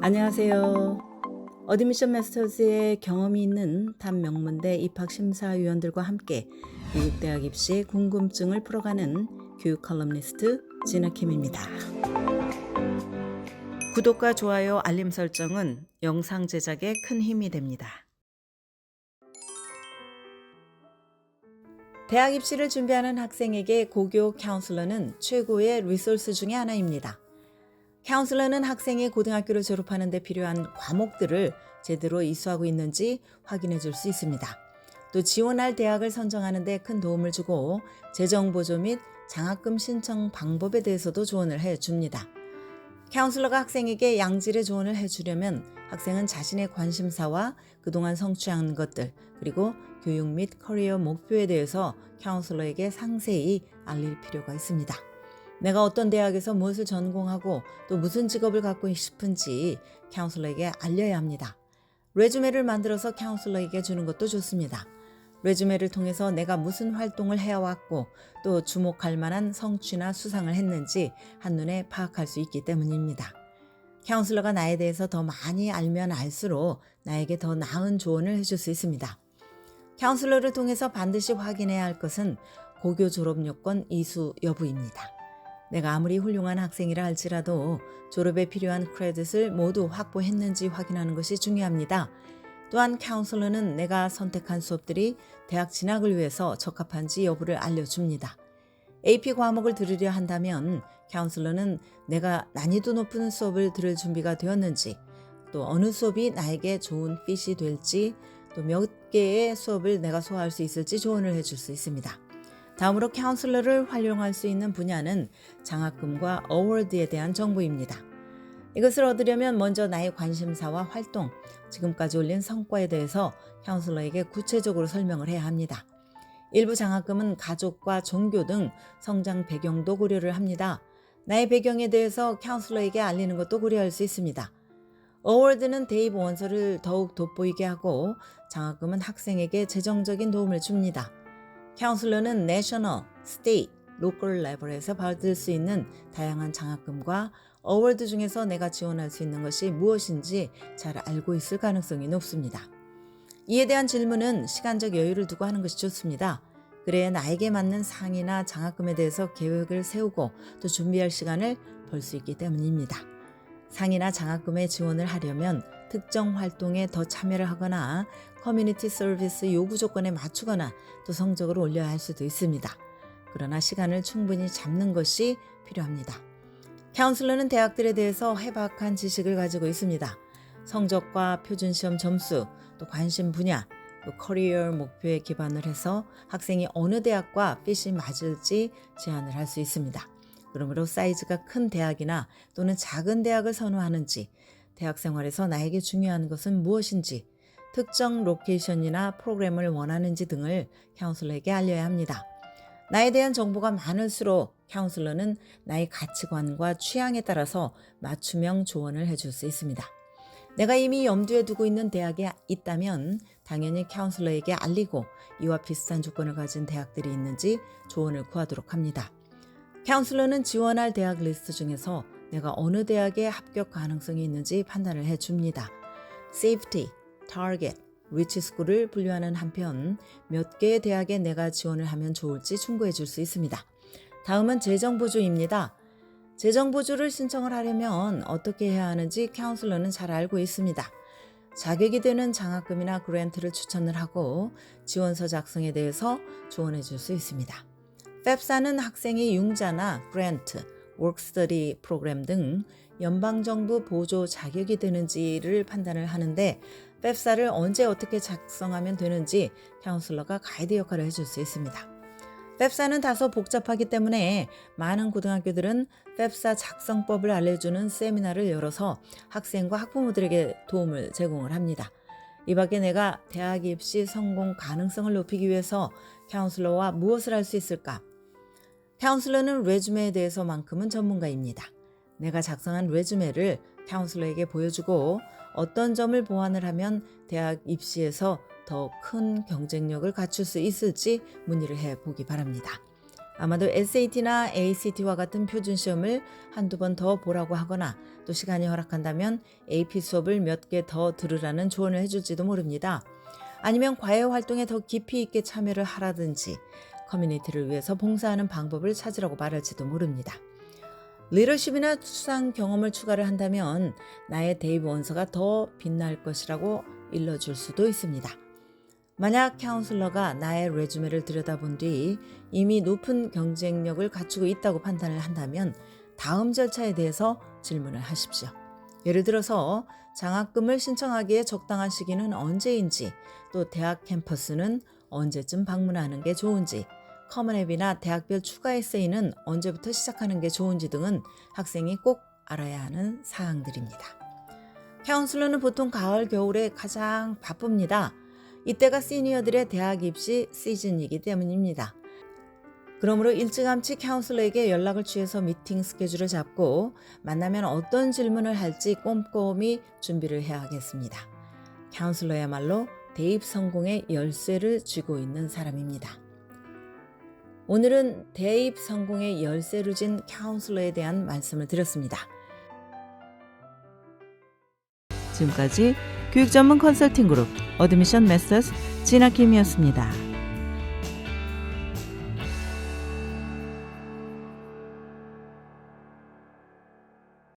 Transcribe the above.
안녕하세요. 어드미션 마스터즈의 경험이 있는 탑 명문대 입학심사위원들과 함께 미국 대학 입시 궁금증을 풀어가는 교육 컬럼니스트 진아킴입니다. 구독과 좋아요, 알림 설정은 영상 제작에 큰 힘이 됩니다. 대학 입시를 준비하는 학생에게 고교 카운슬러는 최고의 리소스 중에 하나입니다. 카운슬러는 학생이 고등학교를 졸업하는 데 필요한 과목들을 제대로 이수하고 있는지 확인해 줄 수 있습니다. 또 지원할 대학을 선정하는 데 큰 도움을 주고 재정 보조 및 장학금 신청 방법에 대해서도 조언을 해 줍니다. 카운슬러가 학생에게 양질의 조언을 해 주려면 학생은 자신의 관심사와 그동안 성취한 것들 그리고 교육 및 커리어 목표에 대해서 카운슬러에게 상세히 알릴 필요가 있습니다. 내가 어떤 대학에서 무엇을 전공하고 또 무슨 직업을 갖고 싶은지 카운슬러에게 알려야 합니다. 레주메를 만들어서 카운슬러에게 주는 것도 좋습니다. 레주메를 통해서 내가 무슨 활동을 해왔고 또 주목할 만한 성취나 수상을 했는지 한눈에 파악할 수 있기 때문입니다. 카운슬러가 나에 대해서 더 많이 알면 알수록 나에게 더 나은 조언을 해줄 수 있습니다. 카운슬러를 통해서 반드시 확인해야 할 것은 고교 졸업 요건 이수 여부입니다. 내가 아무리 훌륭한 학생이라 할지라도 졸업에 필요한 크레딧을 모두 확보했는지 확인하는 것이 중요합니다. 또한 카운슬러는 내가 선택한 수업들이 대학 진학을 위해서 적합한지 여부를 알려줍니다. AP 과목을 들으려 한다면 카운슬러는 내가 난이도 높은 수업을 들을 준비가 되었는지 또 어느 수업이 나에게 좋은 핏이 될지 또 몇 개의 수업을 내가 소화할 수 있을지 조언을 해줄 수 있습니다. 다음으로 카운슬러를 활용할 수 있는 분야는 장학금과 어워드에 대한 정보입니다. 이것을 얻으려면 먼저 나의 관심사와 활동, 지금까지 올린 성과에 대해서 카운슬러에게 구체적으로 설명을 해야 합니다. 일부 장학금은 가족과 종교 등 성장 배경도 고려를 합니다. 나의 배경에 대해서 카운슬러에게 알리는 것도 고려할 수 있습니다. 어워드는 대입 원서를 더욱 돋보이게 하고 장학금은 학생에게 재정적인 도움을 줍니다. 카운슬러는 내셔널, 스테이트, 로컬 레벨에서 받을 수 있는 다양한 장학금과 어워드 중에서 내가 지원할 수 있는 것이 무엇인지 잘 알고 있을 가능성이 높습니다. 이에 대한 질문은 시간적 여유를 두고 하는 것이 좋습니다. 그래야 나에게 맞는 상이나 장학금에 대해서 계획을 세우고 또 준비할 시간을 벌 수 있기 때문입니다. 상이나 장학금에 지원을 하려면 특정 활동에 더 참여를 하거나 커뮤니티 서비스 요구 조건에 맞추거나 또 성적을 올려야 할 수도 있습니다. 그러나 시간을 충분히 잡는 것이 필요합니다. 카운슬러는 대학들에 대해서 해박한 지식을 가지고 있습니다. 성적과 표준시험 점수, 또 관심 분야, 또 커리어 목표에 기반을 해서 학생이 어느 대학과 핏이 맞을지 제안을 할 수 있습니다. 그러므로 사이즈가 큰 대학이나 또는 작은 대학을 선호하는지, 대학 생활에서 나에게 중요한 것은 무엇인지, 특정 로케이션이나 프로그램을 원하는지 등을 카운슬러에게 알려야 합니다. 나에 대한 정보가 많을수록 카운슬러는 나의 가치관과 취향에 따라서 맞춤형 조언을 해줄 수 있습니다. 내가 이미 염두에 두고 있는 대학이 있다면 당연히 카운슬러에게 알리고 이와 비슷한 조건을 가진 대학들이 있는지 조언을 구하도록 합니다. 카운슬러는 지원할 대학 리스트 중에서 내가 어느 대학에 합격 가능성이 있는지 판단을 해줍니다. 세이프티, 타겟, 리치 스쿨을 분류하는 한편 몇 개의 대학에 내가 지원을 하면 좋을지 충고해 줄 수 있습니다. 다음은 재정보조입니다. 재정보조를 신청을 하려면 어떻게 해야 하는지 카운슬러는 잘 알고 있습니다. 자격이 되는 장학금이나 그랜트를 추천을 하고 지원서 작성에 대해서 조언해 줄 수 있습니다. 펩사는 학생이 융자나 그랜트, 워크스터디 프로그램 등 연방정부 보조 자격이 되는지를 판단을 하는데 펩사를 언제 어떻게 작성하면 되는지 카운슬러가 가이드 역할을 해줄 수 있습니다. 펩사는 다소 복잡하기 때문에 많은 고등학교들은 펩사 작성법을 알려주는 세미나를 열어서 학생과 학부모들에게 도움을 제공을 합니다. 이 밖에 내가 대학 입시 성공 가능성을 높이기 위해서 카운슬러와 무엇을 할 수 있을까? 카운슬러는 레주메에 대해서만큼은 전문가입니다. 내가 작성한 레주메를 카운슬러에게 보여주고 어떤 점을 보완을 하면 대학 입시에서 더 큰 경쟁력을 갖출 수 있을지 문의를 해보기 바랍니다. 아마도 SAT나 ACT와 같은 표준 시험을 한두 번 더 보라고 하거나 또 시간이 허락한다면 AP 수업을 몇 개 더 들으라는 조언을 해줄지도 모릅니다. 아니면 과외 활동에 더 깊이 있게 참여를 하라든지 커뮤니티를 위해서 봉사하는 방법을 찾으라고 말할지도 모릅니다. 리더십이나 수상 경험을 추가를 한다면 나의 데이브 원서가 더 빛날 것이라고 일러줄 수도 있습니다. 만약 카운슬러가 나의 레주메를 들여다본 뒤 이미 높은 경쟁력을 갖추고 있다고 판단을 한다면 다음 절차에 대해서 질문을 하십시오. 예를 들어서 장학금을 신청하기에 적당한 시기는 언제인지, 또 대학 캠퍼스는 언제쯤 방문하는 게 좋은지, 커먼앱이나 대학별 추가 에세이는 언제부터 시작하는 게 좋은지 등은 학생이 꼭 알아야 하는 사항들입니다. 카운슬러는 보통 가을, 겨울에 가장 바쁩니다. 이때가 시니어들의 대학 입시 시즌이기 때문입니다. 그러므로 일찌감치 카운슬러에게 연락을 취해서 미팅 스케줄을 잡고 만나면 어떤 질문을 할지 꼼꼼히 준비를 해야 하겠습니다. 카운슬러야말로 대입 성공의 열쇠를 쥐고 있는 사람입니다. 오늘은 대입 성공의 열쇠를 쥔 카운슬러에 대한 말씀을 드렸습니다. 지금까지 교육 전문 컨설팅 그룹 어드미션 메서스 진아킴이었습니다.